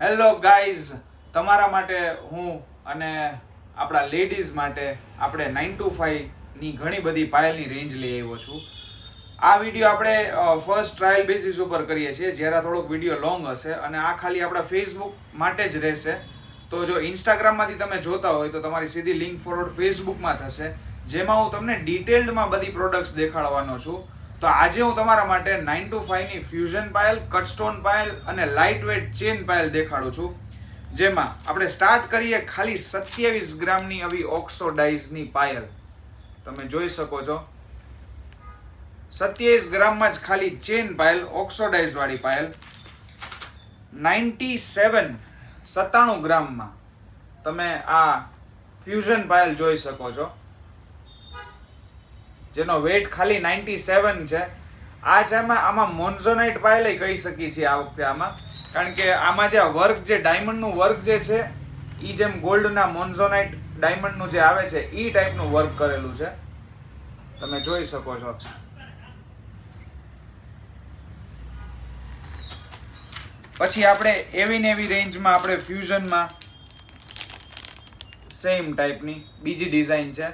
Hello guys, તમારા માટે હું અને આપણા લેડીઝ માટે આપણે 9 to 5 ની ઘણી બધી પાયલની રેન્જ લઈ આવ્યો છું. આ વિડીયો આપણે ફર્સ્ટ ટ્રાયલ બેસિસ ઉપર કરીએ છીએ, જ્યારે થોડોક વિડીયો લોંગ હશે અને આ ખાલી આપણા ફેસબુક માટે જ રહેશે. તો જો ઇન્સ્ટાગ્રામમાંથી તમે જોતા હોય તો તમારી સીધી લિંક ફોરવર્ડ ફેસબુકમાં થશે, જેમાં હું તમને ડિટેલ્ડમાં બધી પ્રોડક્ટ્સ દેખાડવાનો છું. તો આજે હું તમારા માટે 9 to 5 ની ફ્યુઝન પાયલ, કટસ્ટોન પાયલ અને લાઇટ વેટ ચેન પાયલ દેખાડું છું. જેમાં આપણે સ્ટાર્ટ કરીએ ખાલી 27 ગ્રામની આવી ઓક્સોડાઇઝની પાયલ. તમે જોઈ શકો છો 27 ગ્રામમાં જ ખાલી ચેન પાયલ, ઓક્સોડાઇઝ વાળી પાયલ. 97 ગ્રામમાં તમે આ ફ્યુઝન પાયલ જોઈ શકો છો, જેનો વેટ ખાલી 97 છે. આ છે આમાં મોન્ઝોનાઇટ પાયલ કહી શકીએ છીએ આ વખતે આમાં, કારણ કે આમાં જે વર્ક, જે ડાયમંડનું વર્ક જે છે એ જેમ ગોલ્ડના મોન્ઝોનાઇટ ડાયમંડનું જે આવે છે એ ટાઈપનું વર્ક કરેલું છે, તમે જોઈ શકો છો. પછી આપણે એવી ને એવી રેન્જમાં આપણે ફ્યુઝનમાં સેમ ટાઈપની બીજી ડિઝાઇન છે,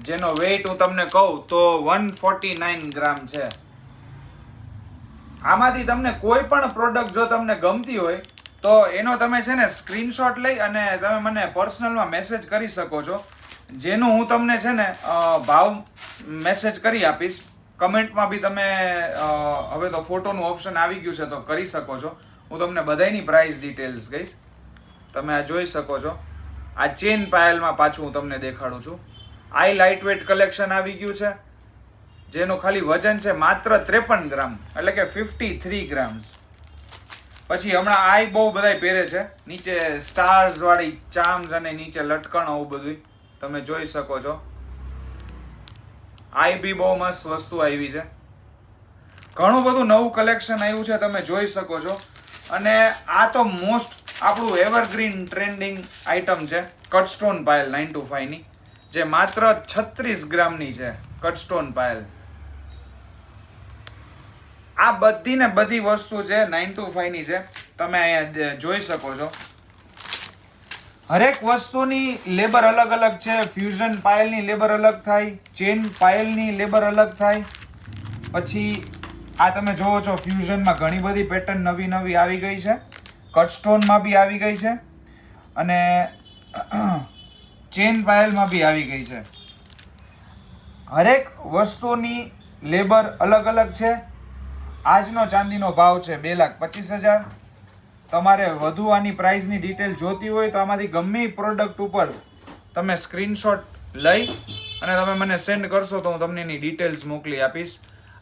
જેનો વેઇટ હું તમને કહું તો 149 ગ્રામ છે. આમાંથી તમને કોઈ પણ પ્રોડક્ટ જો તમને ગમતી હોય તો એનો તમે છે ને સ્ક્રીનશોટ લઈ અને તમે મને પર્સનલમાં મેસેજ કરી શકો છો, જેનું હું તમને છે ને ભાવ મેસેજ કરી આપીશ. કમેન્ટમાં બી તમે હવે તો ફોટોનું ઓપ્શન આવી ગયું છે તો કરી શકો છો. હું તમને બધાની પ્રાઇસ ડિટેલ્સ કહીશ. તમે આ જોઈ શકો છો, આ ચેન પાયલમાં પાછું હું તમને દેખાડું છું. આઈ લાઇટ વેટ કલેક્શન આવી ગયું છે, જેનું ખાલી વજન છે માત્ર 53 ગ્રામ, એટલે કે 53 ગ્રામ્સ. પછી હમણાં આઈ બહુ બધા પહેરે છે, નીચે સ્ટાર્સ વાળી ચાર્મ્સ અને નીચે લટકણ આવું બધું તમે જોઈ શકો છો. આઈ બી બહુ મસ્ત વસ્તુ આવી છે, ઘણું બધું નવું કલેક્શન આવ્યું છે, તમે જોઈ શકો છો. અને આ તો મોસ્ટ આપણું એવરગ્રીન ટ્રેન્ડિંગ આઇટમ છે, કટસ્ટોન પાયલ 9 to 5 ની, જે માત્ર 36 ગ્રામની છે. કટસ્ટોન પાયલ આ બધી ને બધી વસ્તુ છે 9 to 5 ની છે, તમે અહીંયા જોઈ શકો છો. હરેક વસ્તુની લેબર અલગ અલગ છે. ફ્યુઝન પાયલની લેબર અલગ થાય, ચેન પાયલની લેબર અલગ થાય. પછી આ તમે જોવો છો ફ્યુઝનમાં ઘણી બધી પેટર્ન નવી નવી આવી ગઈ છે, કટસ્ટોનમાં બી આવી ગઈ છે અને ચેન પાયલમાં બી આવી ગઈ છે. હરેક વસ્તુની લેબર અલગ અલગ છે. આજનો ચાંદીનો ભાવ છે 2,25,000. તમારે વધુ આની પ્રાઇસની ડિટેલ જોતી હોય તો આમાંથી ગમે પ્રોડક્ટ ઉપર તમે સ્ક્રીનશોટ લઈ અને તમે મને સેન્ડ કરશો તો હું તમને એની ડિટેલ્સ મોકલી આપીશ.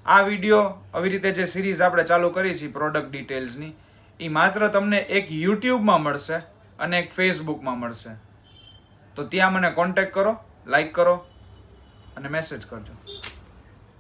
આ વિડીયો આવી રીતે જે સિરીઝ આપણે ચાલુ કરી છે પ્રોડક્ટ ડિટેલ્સની, એ માત્ર તમને એક યુટ્યુબમાં મળશે અને એક ફેસબુકમાં મળશે. તો ત્યાં મને કોન્ટેક્ટ કરો, લાઈક કરો અને મેસેજ કરજો.